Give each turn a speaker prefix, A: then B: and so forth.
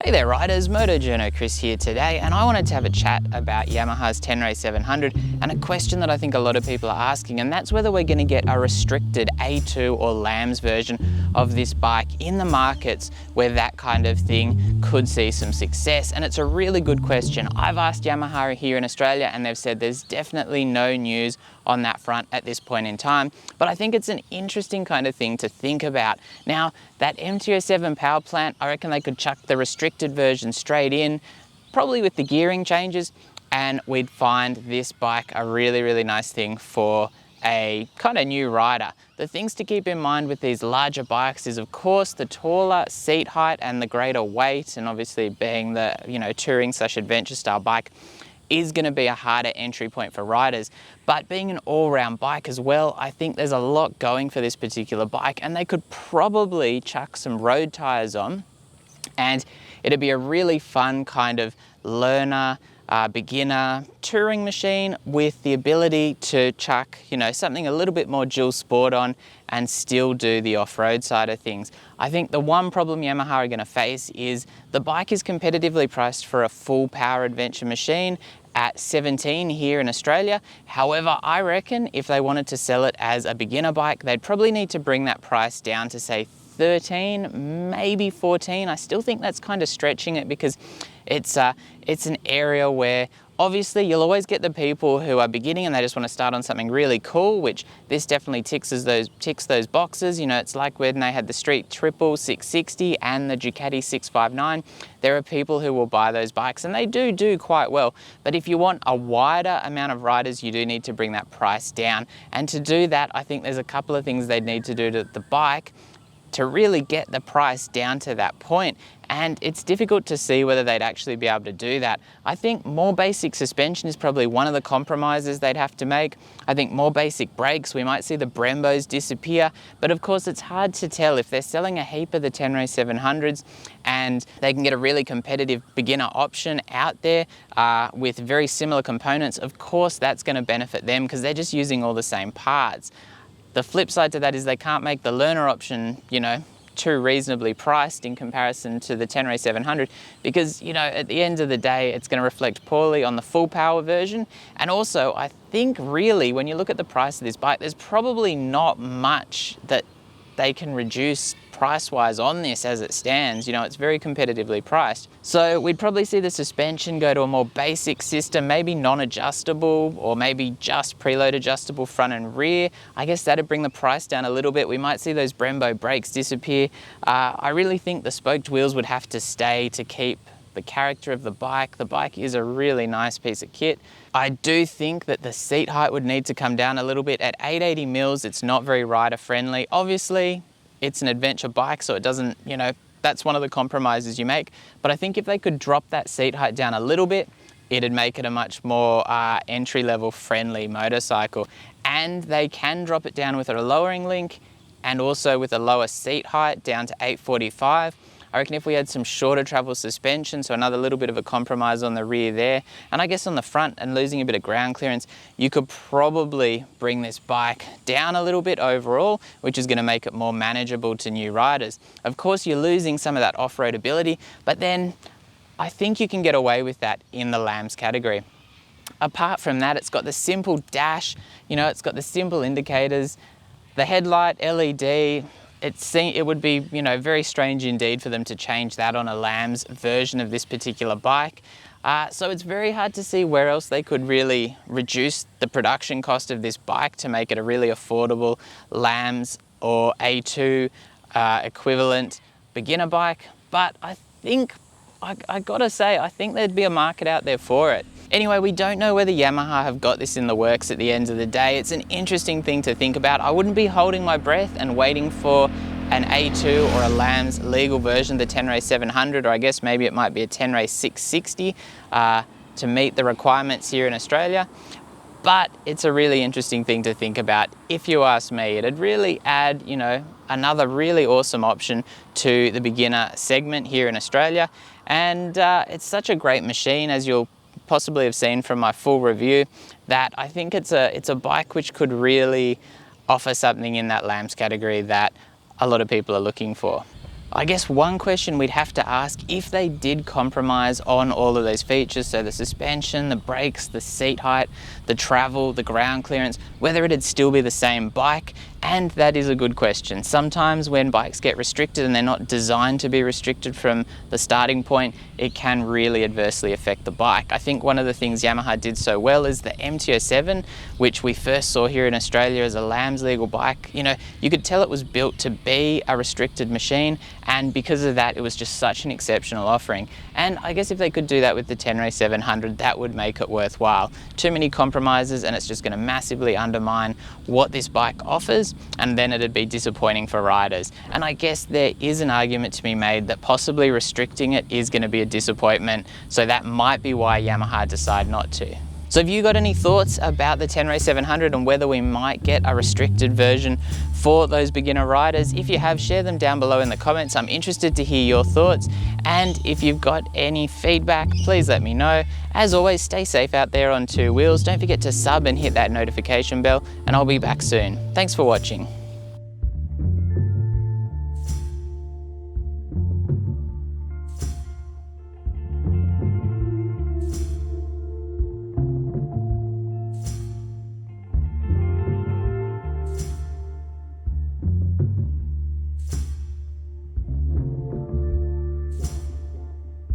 A: Hey there riders, Moto Journo Kris here today, and I wanted to have a chat about Yamaha's Tenere 700 and a question that I think a lot of people are asking, and that's whether we're going to get a restricted A2 or LAMS version of this bike in the markets where that kind of thing could see some success. And it's a really good question. I've asked Yamaha here in Australia and they've said there's definitely no news on that front at this point in time, but I think it's an interesting kind of thing to think about. Now, that MT-07 power plant, I reckon they could chuck the restricted version straight in, probably with the gearing changes, and we'd find this bike a really nice thing for a kind of new rider. The things to keep in mind with these larger bikes is, of course, the taller seat height and the greater weight, and obviously being the touring / adventure style bike is going to be a harder entry point for riders. But being an all-round bike as well, I think there's a lot going for this particular bike, and they could probably chuck some road tires on, and it'd be a really fun kind of learner, beginner touring machine with the ability to chuck, something a little bit more dual sport on and still do the off-road side of things. I think the one problem Yamaha are going to face is the bike is competitively priced for a full power adventure machine at 17 here in Australia. However, I reckon if they wanted to sell it as a beginner bike, they'd probably need to bring that price down to say 13, maybe 14. I still think that's kind of stretching it because it's an area where obviously you'll always get the people who are beginning and they just want to start on something really cool, which this definitely ticks those boxes. It's like when they had the Street Triple 660 and the Ducati 659. There are people who will buy those bikes and they do quite well. But if you want a wider amount of riders, you do need to bring that price down. And to do that, I think there's a couple of things they'd need to do to the bike to really get the price down to that point. And it's difficult to see whether they'd actually be able to do that. I think more basic suspension is probably one of the compromises they'd have to make. I think more basic brakes, we might see the Brembos disappear, but of course it's hard to tell if they're selling a heap of the Tenere 700s and they can get a really competitive beginner option out there with very similar components. Of course that's going to benefit them because they're just using all the same parts. The flip side to that is they can't make the learner option, too reasonably priced in comparison to the Tenere 700 because, at the end of the day, it's going to reflect poorly on the full power version. And also, I think really, when you look at the price of this bike, there's probably not much that they can reduce price-wise on this as it stands. It's very competitively priced. So we'd probably see the suspension go to a more basic system, maybe non-adjustable or maybe just preload adjustable front and rear. I guess that'd bring the price down a little bit. We might see those Brembo brakes disappear. I really think the spoked wheels would have to stay to keep the character of the bike. The bike is a really nice piece of kit. I do think that the seat height would need to come down a little bit. At 880 mils, it's not very rider friendly. Obviously, it's an adventure bike, so it doesn't, that's one of the compromises you make. But I think if they could drop that seat height down a little bit, it'd make it a much more entry-level friendly motorcycle. And they can drop it down with a lowering link and also with a lower seat height down to 845. I reckon if we had some shorter travel suspension, so another little bit of a compromise on the rear there, and I guess on the front and losing a bit of ground clearance, you could probably bring this bike down a little bit overall, which is going to make it more manageable to new riders. Of course, you're losing some of that off-road ability, but then I think you can get away with that in the LAMS category. Apart from that, it's got the simple dash, it's got the simple indicators, the headlight, LED. It would be, very strange indeed for them to change that on a LAMS version of this particular bike. So it's very hard to see where else they could really reduce the production cost of this bike to make it a really affordable LAMS or A2 equivalent beginner bike. But I think, I gotta say, I think there'd be a market out there for it. Anyway, we don't know whether Yamaha have got this in the works at the end of the day. It's an interesting thing to think about. I wouldn't be holding my breath and waiting for an A2 or a LAMS legal version of the Tenere 700, or I guess maybe it might be a Tenere 660 to meet the requirements here in Australia. But it's a really interesting thing to think about. If you ask me, it'd really add, another really awesome option to the beginner segment here in Australia. And it's such a great machine, as you'll possibly have seen from my full review, that I think it's a bike which could really offer something in that LAMS category that a lot of people are looking for. I guess one question we'd have to ask, if they did compromise on all of those features, so the suspension, the brakes, the seat height, the travel, the ground clearance, whether it'd still be the same bike. And that is a good question. Sometimes when bikes get restricted and they're not designed to be restricted from the starting point, it can really adversely affect the bike. I think one of the things Yamaha did so well is the MT-07, which we first saw here in Australia as a LAMS legal bike. You know, you could tell it was built to be a restricted machine, and because of that, it was just such an exceptional offering. And I guess if they could do that with the Tenere 700, that would make it worthwhile. Too many compromises and it's just going to massively undermine what this bike offers, and then it'd be disappointing for riders. And I guess there is an argument to be made that possibly restricting it is going to be a disappointment, so that might be why Yamaha decide not to. So have you got any thoughts about the Tenere 700 and whether we might get a restricted version for those beginner riders? If you have, share them down below in the comments. I'm interested to hear your thoughts. And if you've got any feedback, please let me know. As always, stay safe out there on two wheels. Don't forget to sub and hit that notification bell, and I'll be back soon. Thanks for watching.